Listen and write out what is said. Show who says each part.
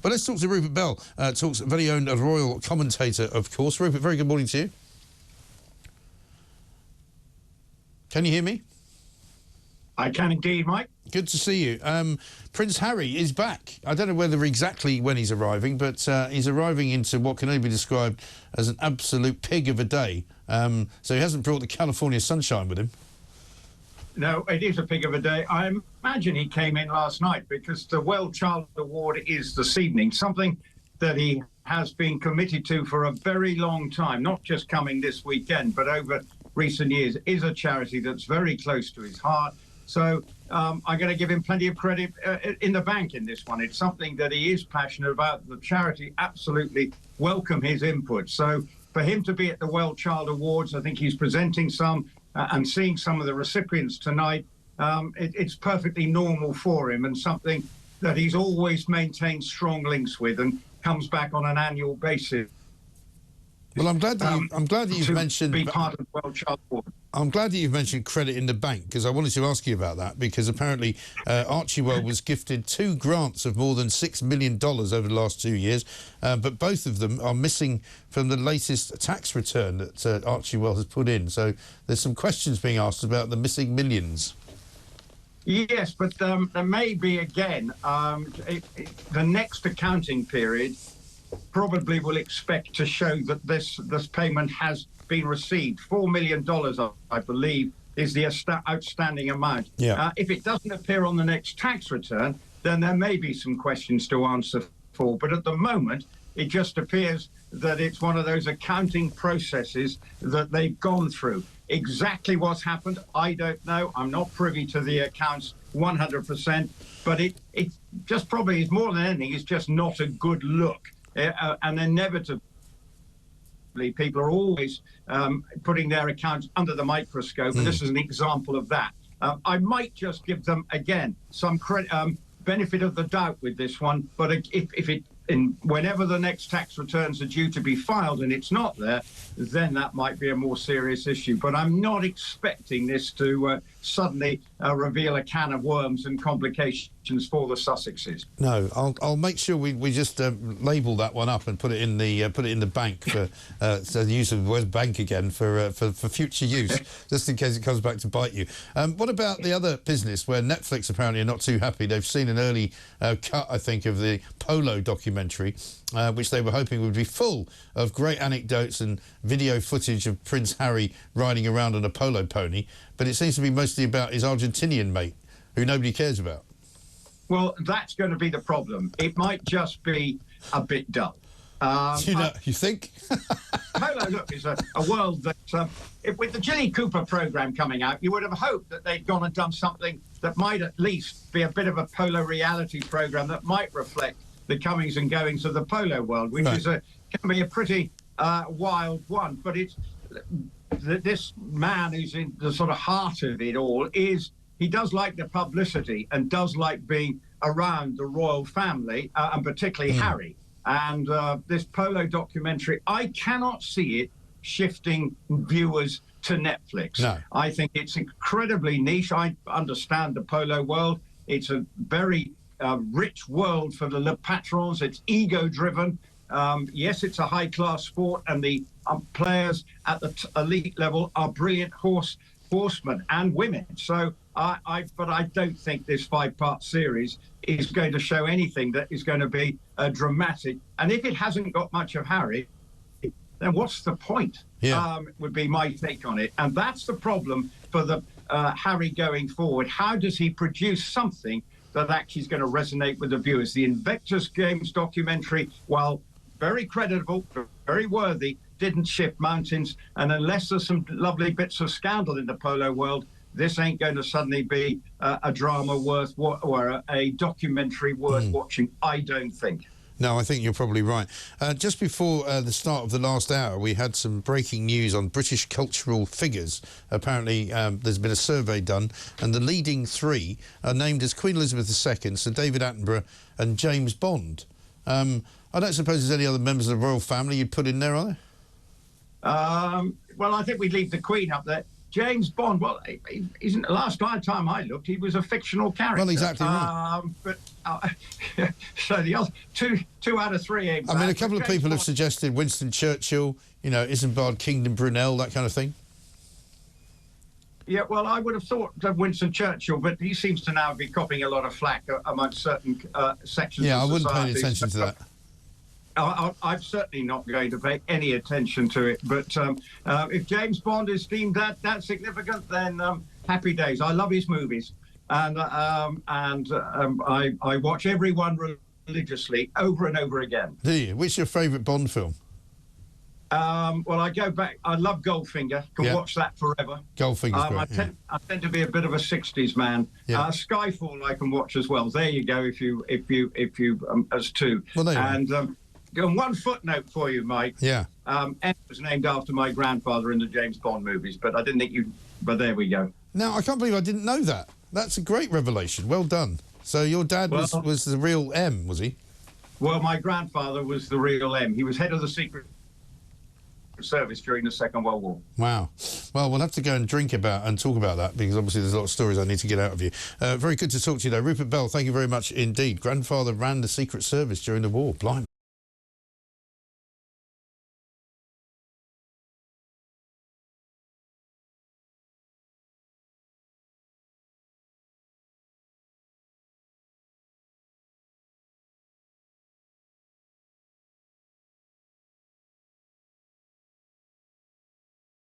Speaker 1: But let's talk to Rupert Bell, Talk's very own royal commentator, of course. Rupert, very good morning to you. Can you hear me?
Speaker 2: I can indeed, Mike.
Speaker 1: Good to see you. Prince Harry is back. I don't know whether exactly when he's arriving, but he's arriving into what can only be described as an absolute pig of a day. So he hasn't brought the California sunshine with him.
Speaker 2: No, it is a pig of a day. I imagine he came in last night because the Well Child Award is this evening, something that he has been committed to for a very long time, not just coming this weekend, but over recent years, is a charity that's very close to his heart. So I'm going to give him plenty of credit in the bank in this one. It's something that he is passionate about. The charity absolutely welcome his input. So for him to be at the Well Child Awards, I think he's presenting some and seeing some of the recipients tonight, it's perfectly normal for him and something that he's always maintained strong links with and comes back on an annual basis.
Speaker 1: Well, I'm glad that you've mentioned
Speaker 2: be part of the Well Child Award.
Speaker 1: I'm glad that you've mentioned credit in the bank, because I wanted to ask you about that, because apparently Archewell was gifted 2 grants of more than $6 million over the last 2 years, but both of them are missing from the latest tax return that Archewell has put in. So there's some questions being asked about the missing millions.
Speaker 2: Yes, but there may be, again, the next accounting period probably will expect to show that this payment has been received. $4 million, I believe, is the outstanding amount.
Speaker 1: Yeah.
Speaker 2: If it doesn't appear on the next tax return, then there may be some questions to answer for. But at the moment, it just appears that it's one of those accounting processes that they've gone through. Exactly what's happened, I don't know. I'm not privy to the accounts 100%, but it just probably is more than anything, it's just not a good look. And inevitably, people are always putting their accounts under the microscope, and this is an example of that. I might just give them, again, some benefit of the doubt with this one, but whenever the next tax returns are due to be filed and it's not there, then that might be a more serious issue. But I'm not expecting this to suddenly reveal a can of worms and complications for the Sussexes.
Speaker 1: No, I'll make sure we just label that one up and put it in the bank for so the use of the word bank again for future use, just in case it comes back to bite you. What about the other business where Netflix apparently are not too happy? They've seen an early cut, I think, of the Polo documentary, which they were hoping would be full of great anecdotes and video footage of Prince Harry riding around on a polo pony, but it seems to be mostly about his Argentinian mate, who nobody cares about.
Speaker 2: Well, that's going to be the problem. It might just be a bit dull.
Speaker 1: You think?
Speaker 2: Polo, look, is a world that, with the Jilly Cooper programme coming out, you would have hoped that they'd gone and done something that might at least be a bit of a polo reality programme that might reflect the comings and goings of the polo world, which is can be a pretty wild one. But it's this man who's in the sort of heart of it all he does like the publicity and does like being around the royal family, and particularly Harry. And this Polo documentary, I cannot see it shifting viewers to Netflix.
Speaker 1: No.
Speaker 2: I think it's incredibly niche. I understand the polo world. It's a very rich world for the Le Patrons. It's ego-driven. Yes, it's a high-class sport, and the players at the elite level are brilliant horsemen and women. So, but I don't think this 5-part series is going to show anything that is going to be dramatic. And if it hasn't got much of Harry, then what's the point?
Speaker 1: Yeah.
Speaker 2: Would be my take on it. And that's the problem for the Harry going forward. How does he produce something that actually is going to resonate with the viewers? The Invictus Games documentary, while very creditable, very worthy, didn't shift mountains. And unless there's some lovely bits of scandal in the polo world, this ain't going to suddenly be a drama or a documentary worth watching, I don't think.
Speaker 1: No, I think you're probably right. Just before the start of the last hour, we had some breaking news on British cultural figures. Apparently, there's been a survey done, and the leading 3 are named as Queen Elizabeth II, Sir David Attenborough and James Bond. I don't suppose there's any other members of the royal family you'd put in there, are there?
Speaker 2: Well, I think we'd leave the Queen up there. James Bond, well, last time I looked, he was a fictional character.
Speaker 1: Well, exactly right.
Speaker 2: So the other two out of three ain't bad.
Speaker 1: I mean, a couple of people have suggested Winston Churchill, you know, Isambard Kingdom Brunel, that kind of thing.
Speaker 2: Yeah, well, I would have thought of Winston Churchill, but he seems to now be copping a lot of flack amongst certain sections of society.
Speaker 1: Yeah, I wouldn't pay any attention to that.
Speaker 2: I'm certainly not going to pay any attention to it. But if James Bond is deemed that significant, then happy days. I love his movies, and I watch every one religiously over and over again.
Speaker 1: Do you? Which is your favourite Bond film?
Speaker 2: Well, I go back. I love Goldfinger. Can watch that forever.
Speaker 1: Goldfinger's great.
Speaker 2: I tend to be a bit of a '60s man. Yeah. Skyfall I can watch as well. There you go. If you as two.
Speaker 1: Well, there you
Speaker 2: and and one footnote for you, Mike.
Speaker 1: Yeah.
Speaker 2: M was named after my grandfather in the James Bond movies, but I didn't think you. But there we go.
Speaker 1: Now I can't believe I didn't know that. That's a great revelation. Well done. So your dad was the real M, was he?
Speaker 2: Well, my grandfather was the real M. He was head of the Secret Service during the Second World War.
Speaker 1: Wow. Well, we'll have to go and talk about that, because obviously there's a lot of stories I need to get out of you. Very good to talk to you, though. Rupert Bell, thank you very much indeed. Grandfather ran the Secret Service during the war. Blimey.